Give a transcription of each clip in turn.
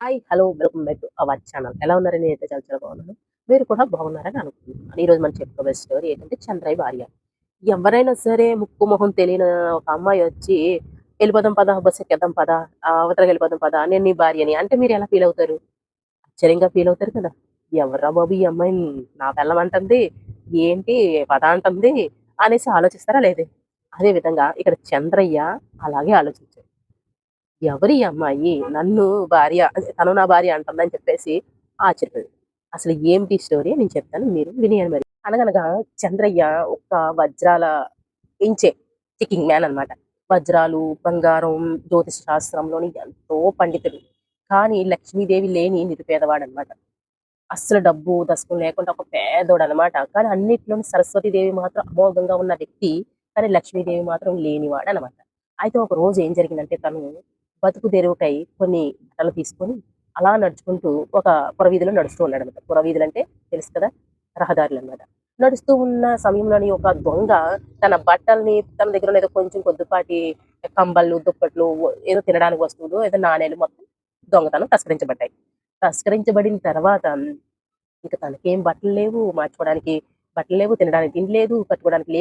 Hi! Hello! Welcome back to our channel. ఎలా ఉన్నారండి? నేనైతే చాలా చాలా బాగున్నాను. మీరు కూడా బాగున్నారని అనుకుంటున్నాను. ఈరోజు మనం చెప్పుకోబోయే స్టోరీ ఏంటంటే 'చంద్రయ్య భార్య'. ఎవరైనా సరే ముక్కు మొహం తెలియని ఒక అమ్మాయి వచ్చి "ఎళ్ళిపోదాం పద, బస్ ఎక్కేద్దాం పద, అవతలకి వెళ్ళిపోదాం పద, నేను నీ భార్యని" అంటే మీరెలా ఫీల్ అవుతారు? ఆశ్చర్యంగా ఫీల్ అవుతారు కదా! ఎవర్రా బాబు ఈ అమ్మాయి నా పెళ్ళాం అంటుంది, ఏంటి పద అంటుంది అనేసి ఆలోచిస్తారా లేదే? అదే విధంగా ఇక్కడ చంద్రయ్య అలాగే ఆలోచించాడు. ఎవరి ఈ అమ్మాయి? నన్ను భార్య అదే తను నా భార్య అంటుందని చెప్పేసి ఆశ్చర్యపోయాడు. అసలు ఏమిటి స్టోరీ నేను చెప్తాను. మీరు వినేయండి మరి. అనగనగా చంద్రయ్య ఒక వజ్రాల ఇంచే చెకింగ్ మ్యాన్ అన్నమాట. వజ్రాలు, బంగారం, జ్యోతిష శాస్త్రంలోని ఎంతో పండితుడు. కానీ లక్ష్మీదేవి లేని నిరుపేదవాడన్నమాట. అస్సలు డబ్బు, దశకం లేకుండా ఒక పేదోడనమాట. కానీ అన్నిట్లోని సరస్వతీదేవి మాత్రం అమోఘంగా ఉన్న వ్యక్తి. కానీ లక్ష్మీదేవి మాత్రం లేనివాడనమాట. అయితే ఒక రోజు ఏం జరిగిందంటే తను బతుకు తెరువుకై కొన్ని బట్టలు తీసుకొని అలా నడుచుకుంటూ ఒక పురవీధిలో నడుస్తూ ఉన్నాడనమాట. పురవీధులంటే తెలుసు కదా! రహదారులనమాట. నడుస్తూ ఉన్న సమయంలోని ఒక దొంగ తన బట్టల్ని తన దగ్గర ఉన్న ఏదో కొంచెం కొద్దిపాటి కంబళ్ళు, దుప్పట్లు ఏదో తినడానికి వస్తువులు, ఏదో నాణేలు మొత్తం దొంగతనం తస్కరించబడ్డాయి. తస్కరించబడిన తర్వాత ఇక తనకేం బట్టలు లేవు, మార్చుకోవడానికి బట్టలు లేవు, తినడానికి తిండి లేదు, కట్టుకోవడానికి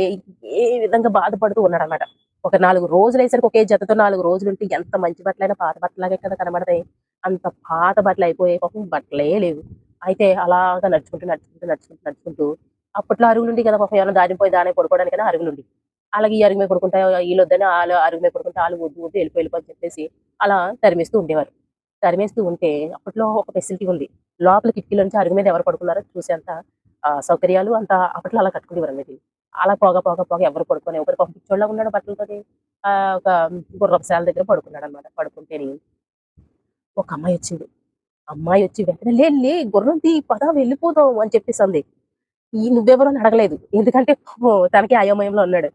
ఏ విధంగా బాధపడుతూ ఉన్నాడనమాట. ఒక 4 రోజులయ్యేసరికి ఒకే జతతో 4 రోజులుంటే ఎంత మంచి బట్టలైనా పాత బట్టలాగే కదా కనబడతాయి. అంత పాత బట్టలయిపోయాయి. పాపం బట్టలే లేవు. అయితే అలాగా నడుచుకుంటూ అప్పట్లో అరుగులుండేయి కదా! పాపం ఎవరైనా దారిన దానే పడుకోవడానికైనా అరుగులుండేయి. అలాగే ఈ అరుగు మీద పడుకుంటా ఈళ్ళొద్దని ఆళ్ళు అరుగు మీద పడుకుంటే ఆళ్ళు వద్దు వద్దు వెళ్ళిపో అని చెప్పేసి అలా తరిమేస్తూ ఉండేవారు. తరిమేస్తూ ఉంటే అప్పట్లో ఒక ఫెసిలిటీ ఉంది. లోపల కిటికీలో నుంచి అరుగు మీద ఎవరు పడుకున్నారో చూసేంత సౌకర్యాలు అంత అప్పట్లో అలా కట్టుకునేవారండి. అలా పోగా ఎవరు పడుకోని ఒకరు పాపం పిచ్చోళ్ళలాగా ఉన్నాడు బట్టలతోటి. ఒక గుర్రపు శాల దగ్గర పడుకున్నాడనమాట. పడుకుంటేని ఒక అమ్మాయొచ్చింది. అమ్మాయొచ్చి వెంటనే లే గుర్రం తీ పద వెళ్ళిపోదాం" అని చెప్పేసంది. నువ్వెవరు అని అడగలేదు. ఎందుకంటే పాపం తనకే అయోమయంలో ఉన్నాడు.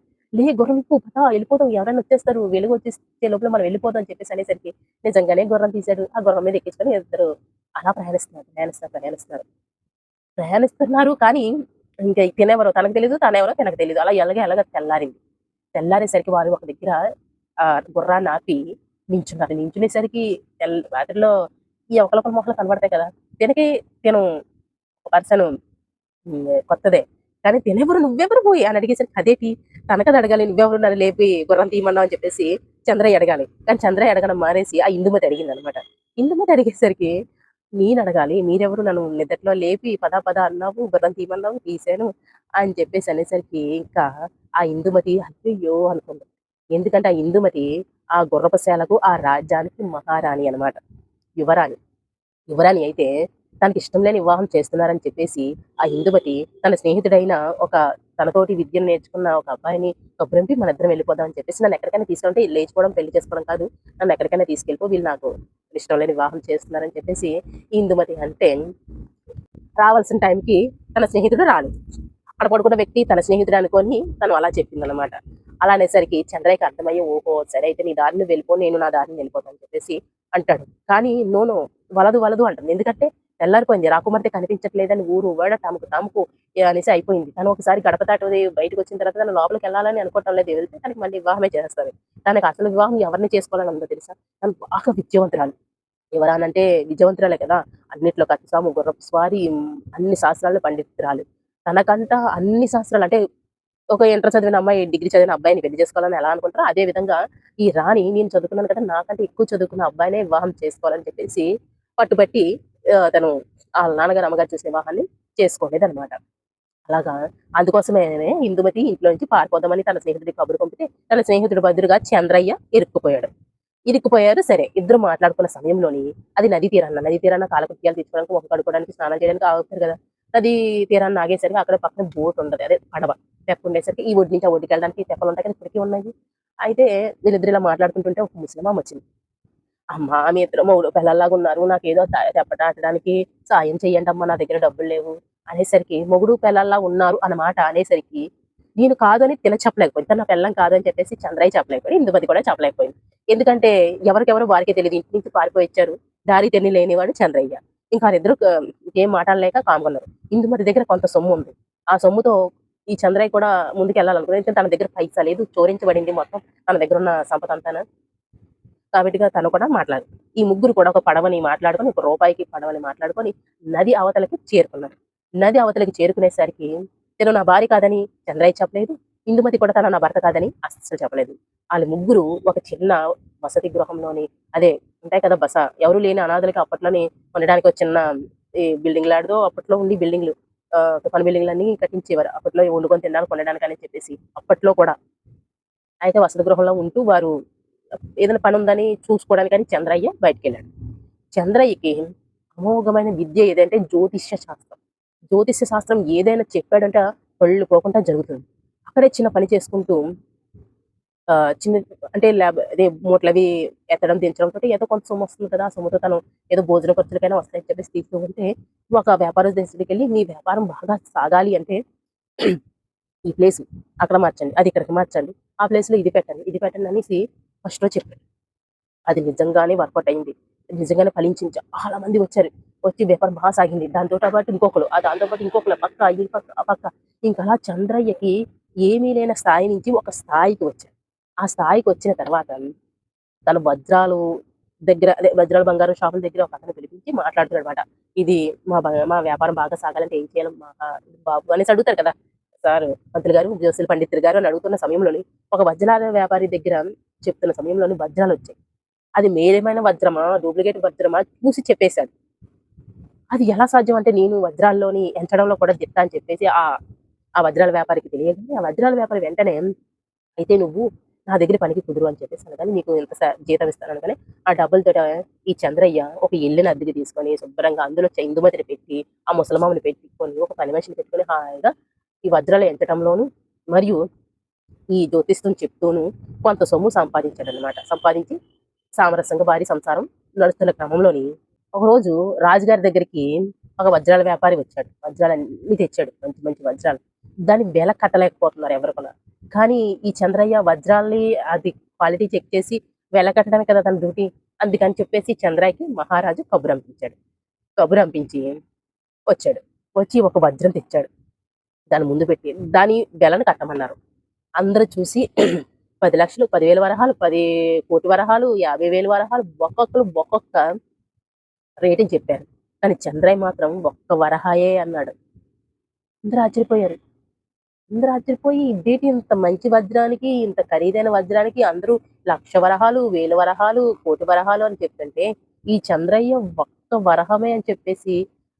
గుర్రం విప్పు పద ఎళ్ళిపోదాం ఎవరైనా వచ్చేస్తారు. వెలుగొచ్చేసే లోపల మనం వెళ్ళిపోదాం అని చెప్పేసి అనేసరికి నిజంగానే గుర్రం తీశాడు. ఆ గుర్రం మీద ఎక్కించుకొని ఇద్దరు అలా ప్రయాణిస్తున్నారు కానీ ఇంక తినెవరో తనకు తెలీదు. తనెవరో తనకు తెలీదు. అలా ఎలాగ తెల్లారింది. తెల్లారేసరికి వారు ఒక దగ్గర గుర్రాన్ని ఆపి నించున్నారు. నించునేసరికి రాత్రిలో ఈ ఒకళ్ళొకళ్ళ మొహాలు కనబడతాయి కదా! తినకి తిను పర్సను కొత్తదే. కానీ "తినెవరు? నువ్వెవరు పోయి" అని అడిగేసరికి అదేటి తనకది అడగాలి. "నువ్వెవరు నన్ను లేపి గుర్రం తీయమన్నావు" అని చెప్పేసి చంద్రయ్య అడగాలి. కానీ చంద్రయ్య అడగడం మానేసి ఆ ఇందుమతి అడిగిందనమాట. ఇందుమతి అడిగేసరికి నేనడగాలి. "మీరెవరు? నన్ను నిద్దట్లో లేపి పద పద అన్నావు, గుర్రం తీయమన్నావు, తీశాను" అని చెప్పేసి అనేసరికి ఇంకా ఆ ఇందుమతి అయ్యయ్యో! అనుకుంది. ఎందుకంటే ఆ ఇందుమతి ఆ గుర్రపుశాలకు, ఆ రాజ్యానికి మహారాణి అనమాట. యువరాణి. యువరాణి అయితే తనకిష్టం లేని వివాహం చేస్తున్నారని చెప్పేసి, ఆ ఇందుమతి తన స్నేహితుడైన ఒక తనతోటి విద్యను నేర్చుకున్న ఒక అబ్బాయిని కబురంపి మనిద్దరం వెళ్ళిపోదాం అని చెప్పేసి నన్నెక్కడికైనా తీసుకెళ్ళంటే లేచిపోవడం, పెళ్లి చేసుకోవడం కాదు. నన్నెక్కడికైనా తీసుకెళ్ళిపో. వీళ్ళు నాకు ఇష్టం లేని వివాహం చేస్తున్నారని చెప్పేసి ఈ ఇందుమతి అంటే, రావాల్సిన టైంకి తన స్నేహితుడు రాలేదు. అక్కడ పడుకున్న వ్యక్తి తన స్నేహితుడు అనుకోని తను అలా చెప్పిందనమాట. అలా అనేసరికి చంద్రయ్యకి అర్థమయ్యి, ఓహో! సరే అయితే నీ దారిన నువ్వు వెళ్ళిపో. నేను నా దారిన వెళ్ళిపోతా అని చెప్పేసి అంటాడు. కానీ నో వలదు అంటుంది. ఎందుకంటే తెల్లారిపోయింది. రాకుమార్తె కనిపించట్లేదని ఊరు వాడ తమకు అనేసి అయిపోయింది. తను ఒకసారి గడప దాటి బయటకొచ్చిన తర్వాత తను లోపలికెళ్ళాలని అనుకోవటం లేదు. వెళ్తే తనకి మళ్ళీ వివాహమే చేసేస్తారు. తనకి అసలు వివాహం ఎవరిని చేసుకోవాలని ఉందో తెలుసా? తను బాగా విద్యావంతురాలు. యువరానంటే విజయవంతురాలే కదా! అన్నిట్లో కత్తిసాము, గుర్రపు స్వారీ, అన్ని శాస్త్రాల్లో పండితురాలు. తనకంట అన్ని శాస్త్రాలు అంటే ఒక ఇంటర్ చదివిన అమ్మాయి, డిగ్రీ చదివిన అబ్బాయిని పెళ్లి చేసుకోవాలని ఎలా అనుకుంటారో, అదే విధంగా ఈ రాణి నేను చదువుకున్నాను కదా! నాకంటే ఎక్కువ చదువుకున్న అబ్బాయినే వివాహం చేసుకోవాలని చెప్పేసి పట్టుబట్టి తను ఆళ్ళ నాన్నగారు, అమ్మగారు చూసిన వివాహాన్ని చేసుకోలేదనమాట. అలాగా అందుకోసమేనే ఇందుమతి ఇంట్లో నుంచి పారిపోదామని తన స్నేహితుడికి కబురు పంపితే, తన స్నేహితుడి బదులుగా చంద్రయ్య ఇరుక్కుపోయాడు. ఇరుక్కుపోయారు. సరే. ఇద్దరు మాట్లాడుకున్న సమయంలోని అది నది తీరాన కాలకృత్యాలు తీర్చుకోవడానికి, మొహం కడుక్కోవడానికి, స్నానం చేయడానికి ఆగుతారు గదా! నదీ తీరాన ఆగేసరికి అక్కడ పక్కన బోటుంటది. అదే పడవ. తెప్పుండేసరికి ఈ ఒడ్డు నుంచి ఆ ఒడ్డుకెళ్ళడానికి తెప్పలుంటాయి కదా! ఇప్పటికి ఉన్నాయి. అయితే వీళ్ళిద్దరు ఇలా మాట్లాడుకుంటుంటే ఒక ముసలమామొచ్చింది. "అమ్మా! మీ ఇద్దరు మొగుడు పెళ్ళాల్లాగున్నారు. నాకేదో తెప్ప దాటడానికి సాయం చేయండమ్మా! నా దగ్గర డబ్బులు లేవు" అనేసరికి మొగుడు పెళ్ళాల్లా ఉన్నారు అన్నమాట అనేసరికి నేను కాదని తిన చెప్పలేకపోయింది. తను నా పెళ్ళాం కాదని చెప్పేసి చంద్రయ్య చెప్పలేకపోయాడు. ఇందుమతి కూడా చెప్పలేకపోయింది. ఎందుకంటే ఎవరికెవరో వారికే తెలీదు. ఇంటి నుంచి పారిపోయొచ్చారు. దారి తెన్ను లేనివాడు చంద్రయ్య. ఇంకా ఆళ్ళిద్దరూ ఇంకేం మాటాడలేక కామ్‌గున్నారు. ఇందుమతి దగ్గర కొంత సొమ్ముంది. ఆ సొమ్ముతో ఈ చంద్రయ్య కూడా ముందుకెళ్ళాలనుకున్నాడు. ఎందుకంటే తన దగ్గర పైసా లేదు. చోరించబడింది మొత్తం. తన దగ్గరున్న సంపదంతాను. కాబట్టిగా తను కూడా మాట్లాడదు. ఈ ముగ్గురు కూడా ఒక పడవని మాట్లాడుకొని, ఒక రూపాయికి పడవని మాట్లాడుకొని నది అవతలకి చేరుకున్నారు. నది అవతలకి చేరుకునేసరికి తిను నా భార్య కాదని చంద్రయ్య చెప్పలేదు. ఇందుమతి కూడా తను నా భర్త కాదని అస్సలు చెప్పలేదు. ఆళ్ళు ముగ్గురు ఒక చిన్న వసతి గృహంలోని అదే ఉంటాయి కదా! ఎవరు లేని అనాథలకి అప్పట్లోనే ఉండడానికి ఒక చిన్న ఈ బిల్డింగ్ లాంటిదో అప్పట్లో ఉండి బిల్డింగ్‌లు తుఫాను బిల్డింగ్‌లన్నీ కట్టించేవారు. అప్పట్లో వండుకొని తినడానికి, ఉండడానికని చెప్పేసి అప్పట్లో కూడా. అయితే వసతి గృహంలో ఉంటూ వారు ఏదైనా పనుందని చూసుకోవడానికని చంద్రయ్య బయటికెళ్ళాడు. చంద్రయ్యకి అమోఘమైన విద్య ఏదంటే జ్యోతిష్య శాస్త్రం. జ్యోతిష్య శాస్త్రం ఏదైనా చెప్పాడంట కళ్ళు పోకుండా జరుగుతుంది. అక్కడే చిన్న పని చేసుకుంటూ చిన్న అంటే అదే మూటలవి ఎత్తడం, దించడంతోటి ఏదో కొంత సొమ్మొస్తుంది కదా! ఆ సొమ్ముతో తను ఏదో భోజన ఖర్చులకైనా వస్తాయని చెప్పేసి తీస్తూ ఉంటే, ఒక వ్యాపారస్తుడి దగ్గరికెళ్ళి "మీ వ్యాపారం బాగా సాగాలి అంటే ఈ ప్లేసు అక్కడ మార్చండి. అది ఇక్కడికి మార్చండి. ఆ ప్లేస్‌లో ఇది పెట్టండి. ఇది పెట్టండి" అనేసి ఫస్ట్‌లో చెప్పాడు. అది నిజంగానే వర్కౌట్ అయింది. నిజంగానే ఫలించింది. చాలా మంది వచ్చారు. వచ్చి వ్యాపారం సాగింది. దాంతోతో పాటు ఇంకొకళ్ళు, దాంతో పాటు ఇంకొకళ్ళు పక్క, ఈ పక్క, ఆ పక్క. ఇంకలా చంద్రయ్యకి ఏమీ లేని స్థాయి నుంచి ఒక స్థాయికి వచ్చాడు. ఆ స్థాయికొచ్చిన తర్వాత తను వజ్రాలు దగ్గర అదే వజ్రాలు, బంగారం షాపుల దగ్గర ఒకతన్ని పిలిపించి మాట్లాడుతున్నాడనమాట. ఇది మా వ్యాపారం బాగా సాగాలంటే ఏం చేయాలి బాబు అనేసి అడుగుతారు కదా! సారు పంతులు గారు, జ్యోతిష్యులు పండితులు గారు అని అడుగుతున్న సమయంలోని ఒక వజ్రాల వ్యాపారి దగ్గర చెప్తున్న సమయంలోని వజ్రాలొచ్చాయి. అది మేలిమైన వజ్రమా? డూప్లికేట్ వజ్రమా? చూసి చెప్పేసాడు. అది ఎలా సాధ్యం అంటే నేను వజ్రాల్లోని ఎంచడంలో కూడా దిట్ట అని చెప్పేసి ఆ వజ్రాల వ్యాపారికి తెలియగానే, ఆ వజ్రాల వ్యాపారి వెంటనే అయితే నువ్వు నా దగ్గర పనికి కుదురు అని చెప్పేసి అనగానే నీకు ఇంత జీతం ఇస్తాను అనగానే, ఆ డబ్బులతోటి ఈ చంద్రయ్య ఒక ఇల్లుని అద్దెకు తీసుకొని శుభ్రంగా అందులో ఇందుమతిని పెట్టి, ఆ ముసలమ్మని పెట్టుకొని, ఒక పని మనిషిని పెట్టుకొని హాయిగా ఈ వజ్రాలు ఎంచటంలోను మరియు ఈ జ్యోతిష్యం చెప్తూను కొంత సొమ్ము సంపాదించాడనమాట. సంపాదించి సామరస్యంగా భార్య సంసారం నడుస్తున్న క్రమంలోని ఒకరోజు రాజుగారి దగ్గరికి ఒక వజ్రాల వ్యాపారి వచ్చాడు. వజ్రాలన్నీ తెచ్చాడు. మంచి మంచి వజ్రాలు. దాని వెల కట్టలేకపోతున్నారు ఎవరు కూడా. కానీ ఈ చంద్రయ్య వజ్రాల్ని అది క్వాలిటీ చెక్ చేసి వెల కట్టడమే కదా తన డ్యూటీ. అందుకని చెప్పేసి చంద్రయ్యకి మహారాజు కబురంపించాడు. కబురంపించి వచ్చాడు. వచ్చి ఒక వజ్రం తెచ్చాడు. దాని ముందు పెట్టి దాని వెలను కట్టమన్నారు. అందరూ చూసి 10,00,000, 10,000 వరహాలు, 10,00,00,000 వరహాలు, 50,000 వరహాలు ఒక్కొక్కళ్ళు ఒక్కొక్క రేటింగ్ చెప్పారు. కానీ చంద్రయ్య మాత్రం ఒక్క వరహాయే అన్నాడు. అందరూ ఆశ్చర్యపోయారు. అందరూ ఆశ్చర్యపోయి ఇదేంటి ఇంత మంచి వజ్రానికి, ఇంత ఖరీదైన వజ్రానికి అందరూ 1,00,000 వరహాలు, 1,000 వరహాలు, 1,00,00,000 వరహాలు అని చెప్తుంటే, ఈ చంద్రయ్య ఒక్క వరహమే అని చెప్పేసి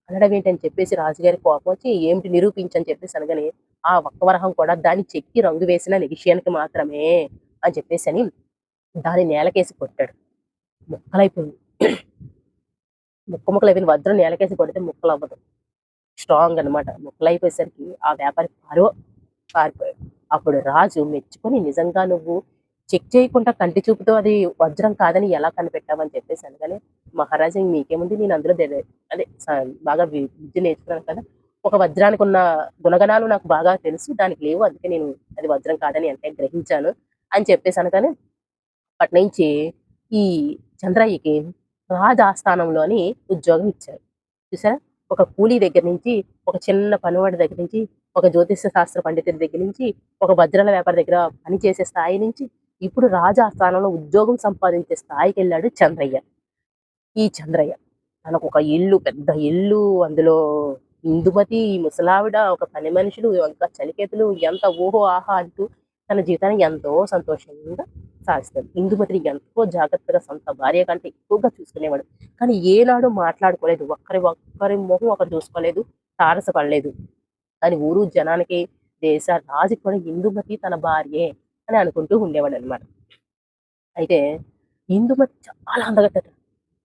అనడం ఏంటని చెప్పేసి రాజుగారికి కోపం వచ్చి ఏమిటి నిరూపించని చెప్పేసి అనగానే, ఆ ఒక్క వరహం కూడా దాన్ని చెక్కి రంగు వేసిన నెగిషియన్‌కి మాత్రమే అని చెప్పేసని దాన్ని నేలకేసి కొట్టాడు. ముక్కలైపోయింది. ముక్కలైపోయిన వజ్రం నేలకేసి కొడితే ముక్కలవ్వదు. స్ట్రాంగ్ అనమాట. ముక్కలైపోయేసరికి ఆ వ్యాపారి పారిపోయాడు. అప్పుడు రాజు మెచ్చుకొని నిజంగా నువ్వు చెక్ చేయకుండా కంటి చూపుతో అది వజ్రం కాదని ఎలా కనిపెట్టావని చెప్పేసి అనగానే, మహారాజా మీకేముంది నేను అందులో అదే బాగా విద్య నేర్చుకున్నాను కదా! ఒక వజ్రానికి ఉన్న గుణగణాలు నాకు బాగా తెలుసు. దానికి లేవు. అందుకే నేను అది వజ్రం కాదని అంటే గ్రహించాను అని చెప్పేసి అనగానే అప్పటినుంచి ఈ చంద్రయ్యకి రాజు ఆస్థానంలోని ఉద్యోగం ఇచ్చారు. చూసారా? ఒక కూలీ దగ్గర నుంచి, ఒక చిన్న పనివాడి దగ్గర నుంచి, ఒక జ్యోతిష్య శాస్త్ర పండితుడి దగ్గర నుంచి, ఒక వజ్రాల వ్యాపారి దగ్గర పని చేసే స్థాయి నుంచి, ఇప్పుడు రాజు ఆస్థానంలో ఉద్యోగం సంపాదించే స్థాయికెళ్ళాడు చంద్రయ్య. ఈ చంద్రయ్య. తనకొక ఇల్లు, పెద్ద ఇల్లు, అందులో ఇందుమతి, ఈ ముసలావిడ, ఒక పని మనుషులు, ఇంకా చలికేతులు ఎంత ఓహో! ఆహా! అంటూ తన జీవితాన్ని ఎంతో సంతోషంగా సాగిస్తాడు. ఇందుమతిని ఎంతో జాగ్రత్తగా సొంత భార్య కంటే ఎక్కువగా చూసుకునేవాడు. కానీ ఏనాడు మాట్లాడుకోలేదు. ఒక్కరి మొహం ఒకరు చూసుకోలేదు. తారసపడలేదు. కానీ ఊరు జనానికి, దేశ రాజుకి కూడా ఇందుమతి తన భార్యే అని అనుకుంటూ ఉండేవాడనమాట. అయితే ఇందుమతి చాలా అందగత్తెట.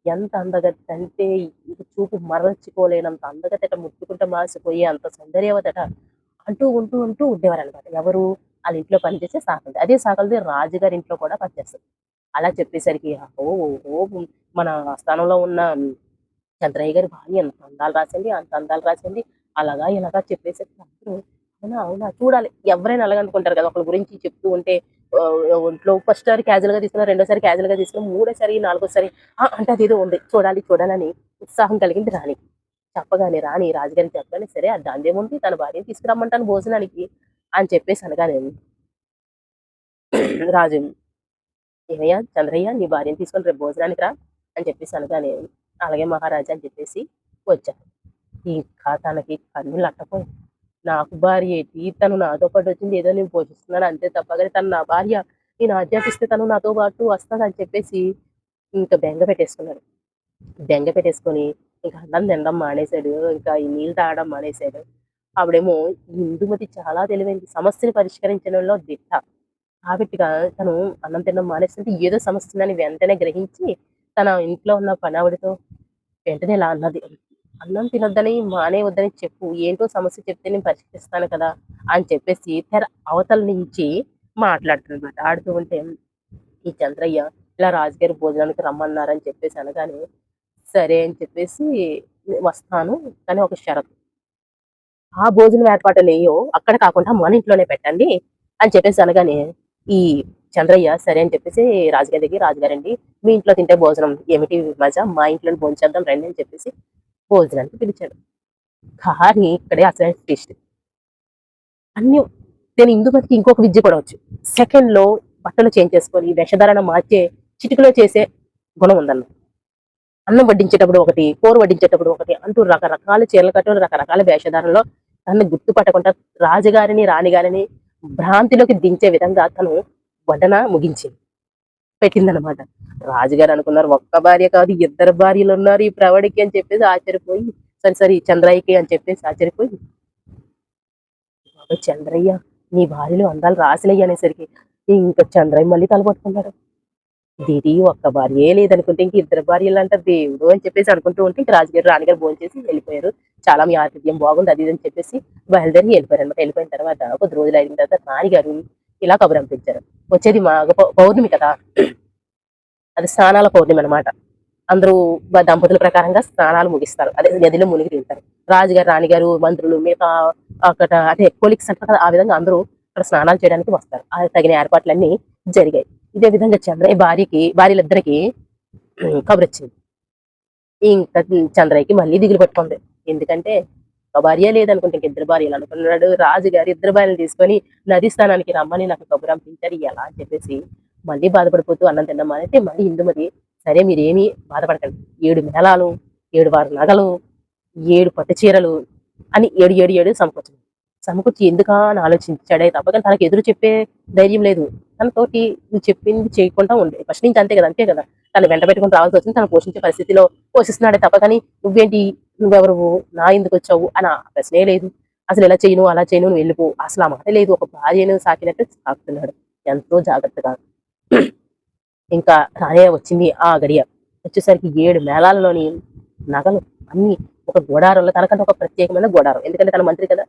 ఎంత అందగత్తంటే ఇంక చూపు మరల్చుకోలేనంత అందగత్తెట, ముట్టుకుంటే మాసిపోయే అంత సౌందర్యవతట అంటూ ఉండేవారనమాట. ఎవరు? ఆళ్ళ ఇంట్లో పనిచేసే సాకల్ది. అదే సాకల్ది రాజుగారి ఇంట్లో కూడా పనిచేస్తది. అలా చెప్పేసరికి ఓహో! మన ఆస్థానంలో ఉన్న చంద్రయ్య గారి భార్య ఎంత అందాలు రాసింది, అంత అందాలు రాసింది. అలాగా ఇలాగా చెప్పేసరికి అందరూ అవునా! అవునా! చూడాలి. ఎవరైనా అలాగే అనుకుంటారు కదా! ఒకళ్ళ గురించి చెప్తూ ఉంటే ఒంట్లో ఫస్ట్ సారి క్యాజువల్‌గా తీసుకున్నా, రెండోసారి క్యాజువల్‌గా తీసుకున్నా, మూడోసారి, నాలుగోసారి అంటే అదేదో ఉంది. చూడాలని ఉత్సాహం కలిగింది రాణికి. చెప్పగానే రాణి రాజుగారికి చెప్పగానే సరే దానిదేముంది తన భార్యని తీసుకురమ్మంటాను భోజనానికి అని చెప్పేసి అనగానే రాజు ఏమయ్యా చంద్రయ్య నీ భార్యను తీసుకొని రేపు భోజనానికి రా అని చెప్పేసి అనగానే, అలాగే మహారాజా అని చెప్పేసి వచ్చాను. ఇంకా తనకి కన్నులు అట్టపోయి నాకు భార్య ఏంటి? తను నాతో పాటు వచ్చింది ఏదో నేను పోషిస్తున్నాను అంతే తప్ప గాని తను నా భార్య. నేను ఆజ్ఞాపిస్తే తను నాతో పాటు వస్తదని చెప్పేసి ఇంక బెంగ పెట్టేసుకున్నాడు. బెంగ పెట్టేసుకొని ఇంక అన్నం తినడం మానేశాడు. ఇంకా ఈ నీళ్ళు తాగడం మానేశాడు. ఆవిడేమో ఇందుమతి చాలా తెలివైంది. సమస్యని పరిష్కరించడంలో దిట్ట. కాబట్టిగా తను అన్నం తినడం మానేస్తుంటే ఏదో సమస్య ఉందని వెంటనే గ్రహించి తన ఇంట్లో ఉన్న పనావిడతో వెంటనే ఇలా అన్నది. "అన్నం తినొద్దని, మానేయొద్దని చెప్పు. ఏంటో సమస్య చెప్తే నేను పరిష్కరిస్తాను కదా!" అని చెప్పేసి తెర అవతల నుంచి మాట్లాడుతుందన్నమాట. ఆడుతూ ఉంటే ఈ చంద్రయ్య ఇలా రాజుగారు భోజనానికి రమ్మన్నారని చెప్పేసి అనగానే, సరే అని చెప్పేసి వస్తాను. కానీ ఒక షరతు. ఆ భోజనం ఏర్పాటులేయో అక్కడ కాకుండా మన ఇంట్లోనే పెట్టండి అని చెప్పేసి అనగానే, ఈ చంద్రయ్య సరే అని చెప్పేసి రాజుగారి దగ్గర రాజుగారండి మీ ఇంట్లో తింటే భోజనం ఏమిటి మజా మా ఇంట్లోనే భోంచేద్దాం రండి అని చెప్పేసి భోజనానికి పిలిచాడు. కానీ ఇక్కడే అసలైన ట్విస్ట్. అన్నీ నేను ఇందుమతికి ఇంకొక విద్య కూడా వచ్చు. సెకండ్‌లో బట్టలు చేంజ్ చేసుకొని వేషధారణ మార్చే చిటికలో చేసే గుణం ఉందన్నమాట. అన్నం వడ్డించేటప్పుడు ఒకటి, కూర వడ్డించేటప్పుడు ఒకటి అంటూ రకరకాల చీరలు కట్టుకొని రకరకాల వేషధారణలో తనని గుర్తుపట్టకుండా రాజుగారిని, రాణిగారిని భ్రాంతిలోకి దించే విధంగా తను వడ్డన ముగించింది. పెట్టిందనమాట. రాజుగారు అనుకున్నారు ఒక్క భార్య కాదు ఇద్దరు భార్యలున్నారు ఈ ప్రవడికి అని చెప్పేసి ఆశ్చర్యపోయి సారీ సారీ చంద్రయ్యకి అని చెప్పేసి ఆశ్చర్యపోయి, "బాబోయ్ చంద్రయ్య నీ భార్యలు అందాలు రాసినయ్య" అనేసరికి ఇంక చంద్రయ్య మళ్ళీ తలపట్టుకున్నాడు. ఇదేటి ఒక్క భార్యే లేదనుకుంటే ఇంక ఇద్దరు భార్యలంట దేవుడు అని చెప్పేసి అనుకుంటూ ఉంటే ఇంక రాజుగారు, రాణిగారు భోంచేసి వెళ్ళిపోయారు. చాలా మీ ఆతిథ్యం బాగుంది అది ఇది అని చెప్పేసి బయలుదేరి వెళ్ళిపోయారనమాట. వెళ్ళిపోయిన తర్వాత కొద్ది రోజులు అయిన తర్వాత రాణిగారు ఇలా కబురంపించారు. వచ్చేది మాఘ పౌర్ణమి కదా! అది స్నానాల పౌర్ణమి అనమాట. అందరూ దంపతుల ప్రకారంగా స్నానాలు ముగిస్తారు. అదే నదిలో మునిగి తీరుతారు. రాజుగారు, రాణిగారు, మంత్రులు మిగతా అక్కడ అంటే కొలీగ్స్ అంటారు కదా! ఆ విధంగా అందరూ అక్కడ స్నానాలు చేయడానికి వస్తారు. తగిన ఏర్పాట్లన్నీ జరిగాయి. ఇదే విధంగా చంద్రయ్య భార్యలిద్దరికీ కబురొచ్చింది. ఇంకా చంద్రయ్యకి మళ్ళీ దిగులు పట్టుకుంది. ఎందుకంటే ఒక భార్య లేదనుకుంటే ఇంక ఇద్దరు భార్యలు అనుకున్నాడు. రాజుగారు ఇద్దరు భార్యలు తీసుకొని నది స్థానానికి రమ్మని నాకు కబురంపించారు. ఎలా అని చెప్పేసి మళ్ళీ బాధపడిపోతూ అన్నం తినడం మానేస్తే మళ్ళీ ఇందుమతి సరే మీరేమీ బాధపడకండి. 7 మేళాలు, 7 వారి నగలు, 7 పట్టు చీరలు అని 7 సమకూర్చింది. సమకూర్చి ఎందుకా అని ఆలోచించాడే తప్ప కానీ తనకు ఎదురు చెప్పే ధైర్యం లేదు. తనతోటి నువ్వు చెప్పింది చేయకుండా ఉండే. ఫస్ట్ నుంచి అంతే కదా! అంతే కదా! తను వెంట పెట్టుకొని రావాల్సి వచ్చింది. తను పోషించే పరిస్థితిలో పోషిస్తున్నాడే తప్ప కానీ నువ్వేంటి? నువ్వెవరు? నా ఎందుకొచ్చావు? అని ఆ ప్రశ్నే లేదు. అసలు ఇలా చేయను, అలా చేయను, నువ్వు వెళ్ళిపో. అసలు ఆ మాట లేదు. ఒక భార్యను సాకినట్టు సాకుతున్నాడు. ఎంతో జాగ్రత్తగా. ఇంకా రానే వచ్చింది ఆ గడియ. వచ్చేసరికి 7 మేళాలలోని నగలు అన్నీ ఒక గుడారంలో తనకంటే ఒక ప్రత్యేకమైన గుడారం. ఎందుకంటే తను మంత్రి కదా!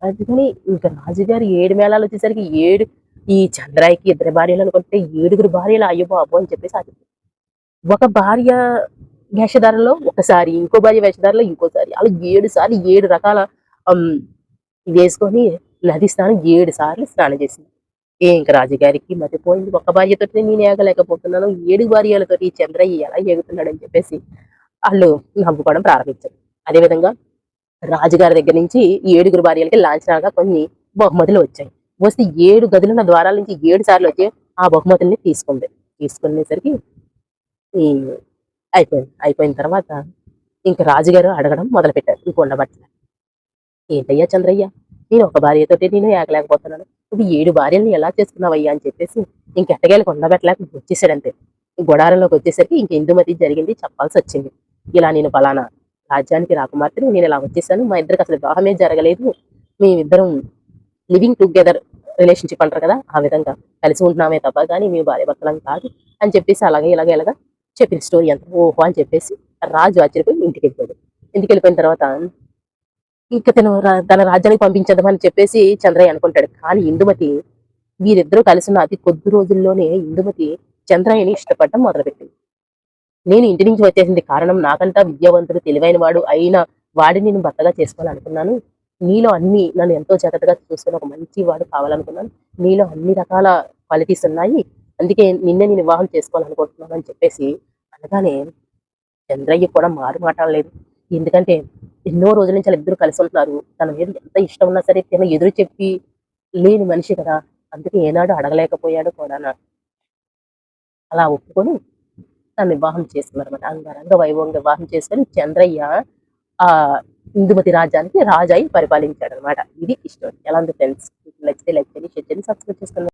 అందుకని ఇంక రాజుగారు 7 మేళాలొచ్చేసరికి ఈ చంద్రాయికి ఇద్దరు భార్యలనుకుంటే 7గురు భార్యలు అయ్య బాబోయ్! అని చెప్పేసి ఆగిపోయాడు. ఒక భార్య వేషధారణలో ఒకసారి, ఇంకో భార్య వేషధారణలో ఇంకోసారి. అలా 7 సార్లు 7 రకాల హ్మ్. వేసుకొని నది స్నానం 7 సార్లు స్నానం చేసింది. ఇంక రాజుగారికి మతిపోయింది. ఒక్క భార్యతోటి నేను ఏగలేకపోతున్నాను. 7 భార్యలతోటి ఈ చంద్రయ్య ఎలా ఏగుతున్నాడని చెప్పేసి ఆళ్ళు నవ్వుకోవడం ప్రారంభించారు. అదే విధంగా రాజుగారి దగ్గర నుంచి ఈ 7గురు భార్యలకి లాంఛనాలుగా కొన్ని బహుమతులు వచ్చాయి. వస్తే 7 గదులున్న ద్వారాల నుంచి 7 సార్లు వచ్చి ఆ బహుమతుల్ని తీసుకుంది. తీసుకునేసరికి ఈ అయిపోయింది. అయిపోయిన తర్వాత ఇంక రాజుగారు అడగడం మొదలుపెట్టారు. ఇంక ఉండబట్టలే. "ఏంటయ్యా చంద్రయ్య! నేను ఒక భార్యతోటి నేను ఏగలేకపోతున్నాను. నువ్వు 7 భార్యలని ఎలా చేసుకున్నావయ్యా?" అని చెప్పేసి ఇంక ఎట్టకేలకు ఉండబట్టలేక వచ్చేసాడంతే. గుడారంలోకి వచ్చేసరికి ఇంక ఇందుమతి జరిగింది చెప్పాల్సొచ్చింది. ఇలా నేను పలానా రాజ్యానికి రాకుమార్తెని. నేనిలా వచ్చేసాను. మా ఇద్దరికి అసలు వివాహమే జరగలేదు. మేమిద్దరం లివింగ్ టుగెదర్ రిలేషన్‌షిప్ అంటారు కదా! ఆ విధంగా కలిసి ఉంటున్నామే తప్ప గాని మేము భార్యాభర్తలం కాదు అని చెప్పేసి అలాగే ఇలాగ చెప్పింది స్టోరీ అంతా. ఓహో! అని చెప్పేసి రాజు ఆశ్చర్యపోయి ఇంటికెళ్ళిపోయాడు. ఇంటికెళ్ళిపోయిన తర్వాత ఇంక తన రాజ్యానికి పంపించేద్దామని చెప్పేసి చంద్రయ్య అనుకుంటాడు. కానీ ఇందుమతి వీరిద్దరూ కలిసున్న అతి కొద్ది రోజుల్లోనే ఇందుమతి చంద్రయ్యని ఇష్టపడడం మొదలుపెట్టింది. నేను ఇంటి నుంచి వచ్చేసింది కారణం నాకంటా విద్యావంతుడు, తెలివైనవాడు అయిన వాడిని నేను భర్తగా చేసుకోవాలనుకున్నాను. నీలో అన్నీ నన్ను ఎంతో జాగ్రత్తగా చూసుకుని ఒక మంచి వాడు కావాలనుకున్నాను. నీలో అన్ని రకాల క్వాలిటీస్ ఉన్నాయి. అందుకే నిన్నే నేను వివాహం చేసుకోవాలనుకుంటున్నాను అని చెప్పేసి అనగానే చంద్రయ్య కూడా మారు మాటాడలేదు. ఎందుకంటే ఎన్నో రోజుల నుంచి ఆళ్ళిద్దరూ కలిసి ఉంటున్నారు. తన మీద ఎంత ఇష్టం ఉన్నా సరే తిను ఎదురు చెప్పి లేని మనిషి కదా! అందుకే ఏనాడు అడగలేకపోయాడు కూడానా. అలా ఒప్పుకొని తను వివాహం చేసుకున్నారన్నమాట. అంగరంగ వైభవంగా వివాహం చేసుకొని చంద్రయ్య ఆ ఇందుమతి రాజ్యానికి రాజు అయి పరిపాలించాడనమాట. ఇది ఈ స్టోరీ. ఎలా ఉంది ఫ్రెండ్స్? మీకు నచ్చితే లైక్ చేయండి, షేర్ చేయండి, సబ్స్క్రైబ్ చేసుకోండి.